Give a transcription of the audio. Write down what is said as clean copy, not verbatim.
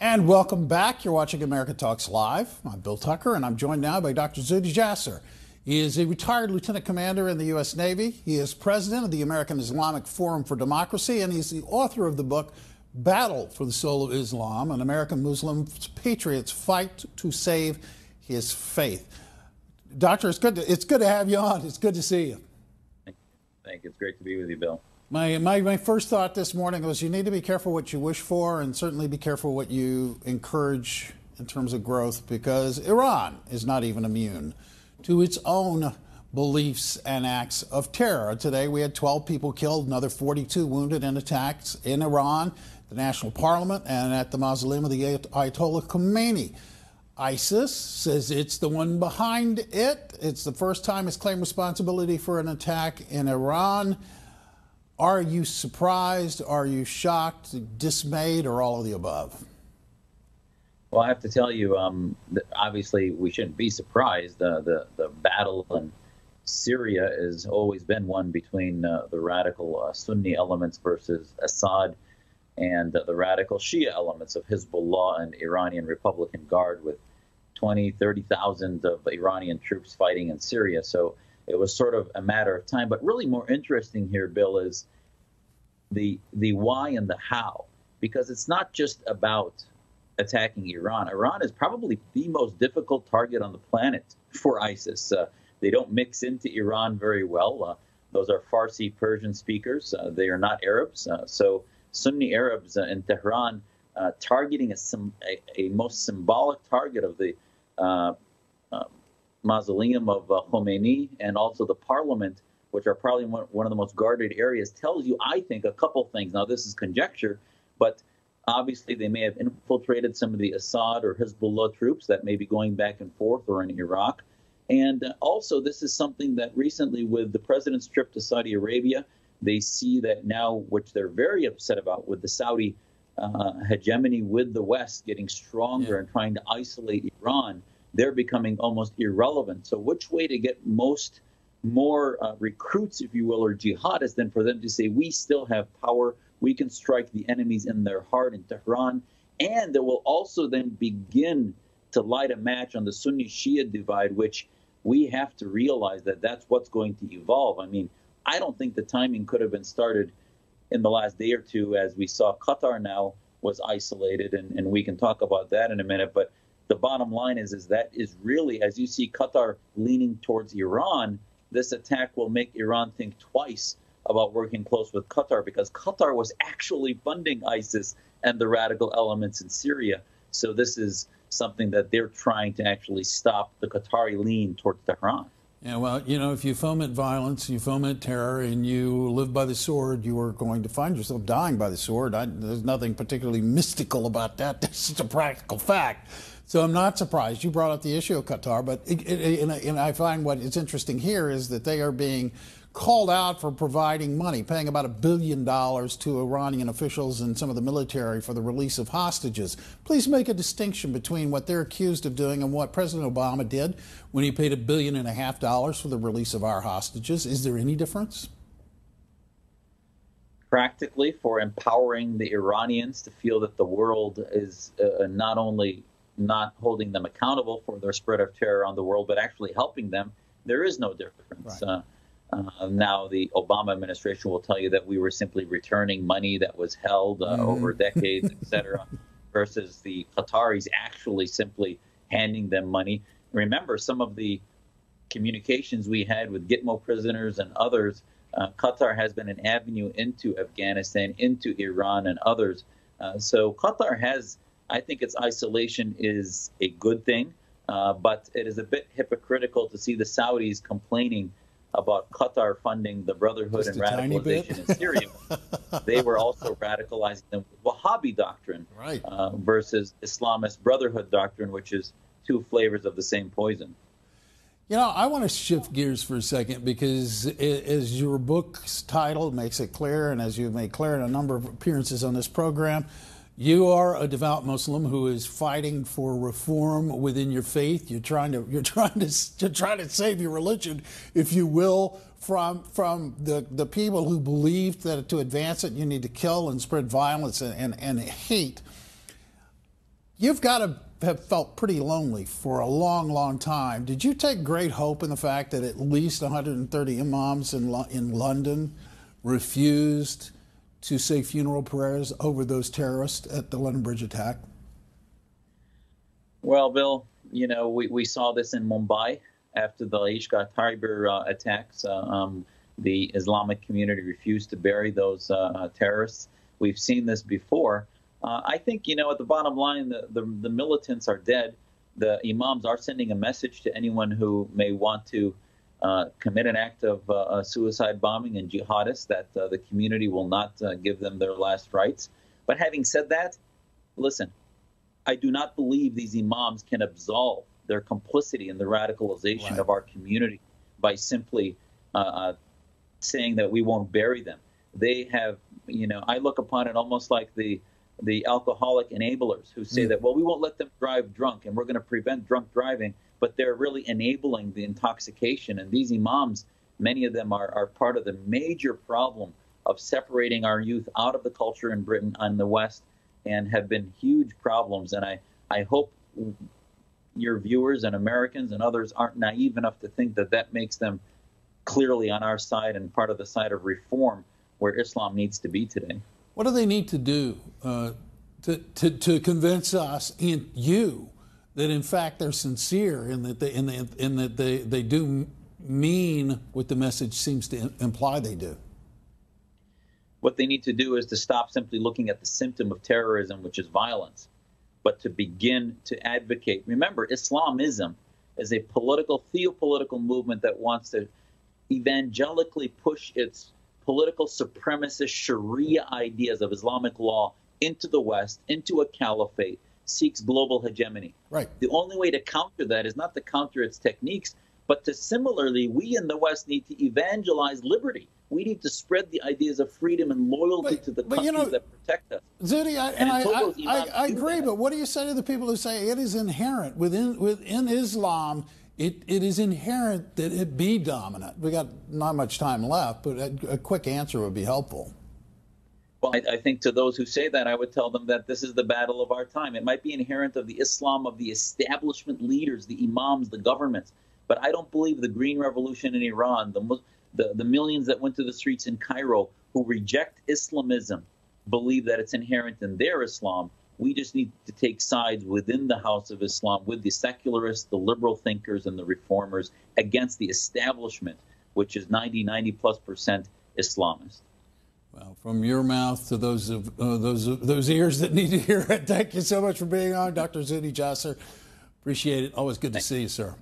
And welcome back. You're watching America Talks Live. I'm Bill Tucker, and I'm joined now by Dr. Zuhdi Jasser. He is a retired lieutenant commander in the U.S. Navy. He is president of the American Islamic Forum for Democracy, and he's the author of the book Battle for the Soul of Islam, an American Muslim patriot's fight to save his faith. Doctor, it's good to have you on. It's good to see you. Thank you. It's great to be with you, Bill. My first thought this morning was you need to be careful what you wish for, and certainly be careful what you encourage in terms of growth, because Iran is not even immune to its own beliefs and acts of terror. Today we had 12 people killed, another 42 wounded in attacks in Iran, the National Parliament, and at the mausoleum of the Ayatollah Khomeini. ISIS says it's the one behind it. It's the first time it's claimed responsibility for an attack in Iran. Are you surprised? Are you shocked, dismayed, or all of the above? Well, I have to tell you, obviously we shouldn't be surprised. The battle in Syria has always been one between the radical Sunni elements versus Assad and the radical Shia elements of Hezbollah and Iranian Republican Guard, with 30,000 of Iranian troops fighting in Syria. So it was sort of a matter of time. But really more interesting here, Bill, is the why and the how, because it's not just about attacking Iran. Iran is probably the most difficult target on the planet for ISIS. They don't mix into Iran very well. Those are Farsi Persian speakers. They are not Arabs. So Sunni Arabs in Tehran targeting a most symbolic target of the mausoleum of Khomeini and also the parliament, which are probably one of the most guarded areas, tells you, I think, a couple things. Now, this is conjecture, but obviously they may have infiltrated some of the Assad or Hezbollah troops that may be going back and forth or in Iraq. And also, this is something that recently, with the president's trip to Saudi Arabia, they see that now, which they're very upset about, with the Saudi hegemony with the West getting stronger and trying to isolate Iran, they're becoming almost irrelevant. So which way to get more recruits, if you will, or jihadists, than for them to say, we still have power, we can strike the enemies in their heart in Tehran, and it will also then begin to light a match on the Sunni-Shia divide, which we have to realize that that's what's going to evolve. I mean, I don't think the timing could have been started in the last day or two, as we saw Qatar now was isolated, and we can talk about that in a minute. But the bottom line is that is really, as you see Qatar leaning towards Iran, this attack will make Iran think twice about working close with Qatar, because Qatar was actually funding ISIS and the radical elements in Syria. So this is something that they're trying to actually stop, the Qatari lean towards Tehran. Yeah, well, you know, if you foment violence, you foment terror, and you live by the sword, you are going to find yourself dying by the sword. There's nothing particularly mystical about that. That's just a practical fact. So I'm not surprised you brought up the issue of Qatar, but and I find what is interesting here is that they are being called out for providing money, paying about $1 billion to Iranian officials and some of the military for the release of hostages. Please make a distinction between what they're accused of doing and what President Obama did when he paid $1.5 billion for the release of our hostages. Is there any difference? Practically, for empowering the Iranians to feel that the world is not only not holding them accountable for their spread of terror on the world, but actually helping them, there is no difference. Right. Now, the Obama administration will tell you that we were simply returning money that was held over decades, et cetera, versus the Qataris actually simply handing them money. Remember, some of the communications we had with Gitmo prisoners and others, Qatar has been an avenue into Afghanistan, into Iran and others. So Qatar has, I think its isolation is a good thing, but it is a bit hypocritical to see the Saudis complaining about Qatar funding the Brotherhood and radicalization in Syria. They were also radicalizing them with Wahhabi doctrine, right, versus Islamist Brotherhood doctrine, which is two flavors of the same poison. You know, I want to shift gears for a second, because as your book's title makes it clear, and as you've made clear in a number of appearances on this program, you are a devout Muslim who is fighting for reform within your faith. You're trying to save your religion, if you will, from the people who believe that to advance it you need to kill and spread violence and hate. You've got to have felt pretty lonely for a long, long time. Did you take great hope in the fact that at least 130 imams in London refused to say funeral prayers over those terrorists at the London Bridge attack? Well, Bill, you know, we saw this in Mumbai after the Ishqa Tiber attacks. The Islamic community refused to bury those terrorists. We've seen this before. I think, you know, at the bottom line, the militants are dead. The imams are sending a message to anyone who may want to commit an act of suicide bombing and jihadists that the community will not give them their last rites. But having said that, listen, I do not believe these imams can absolve their complicity in the radicalization of our community by simply saying that we won't bury them. They have, you know, I look upon it almost like the alcoholic enablers who say that, well, we won't let them drive drunk and we're going to prevent drunk driving, but they're really enabling the intoxication. And these imams, many of them are part of the major problem of separating our youth out of the culture in Britain and the West, and have been huge problems. And I hope your viewers and Americans and others aren't naive enough to think that that makes them clearly on our side and part of the side of reform where Islam needs to be today. What do they need to do to convince us and you that in fact they're sincere and that they do mean what the message seems to imply they do? What they need to do is to stop simply looking at the symptom of terrorism, which is violence, but to begin to advocate. Remember, Islamism is a theopolitical movement that wants to evangelically push its political supremacist Sharia ideas of Islamic law into the West, into a caliphate, seeks global hegemony. Right. The only way to counter that is not to counter its techniques, but to similarly, we in the West need to evangelize liberty. We need to spread the ideas of freedom and loyalty to the countries that protect us. Zuhdi, I agree, but what do you say to the people who say it is inherent within Islam, it is inherent that it be dominant? We got not much time left, but a quick answer would be helpful. Well, I think to those who say that, I would tell them that this is the battle of our time. It might be inherent of the Islam of the establishment leaders, the imams, the governments, but I don't believe the Green Revolution in Iran, the millions that went to the streets in Cairo who reject Islamism believe that it's inherent in their Islam. We just need to take sides within the House of Islam with the secularists, the liberal thinkers, and the reformers against the establishment, which is 90+% Islamist. Well, from your mouth to those ears that need to hear it, thank you so much for being on, Dr. Zuhdi Jasser. Appreciate it. Always good to see you, sir.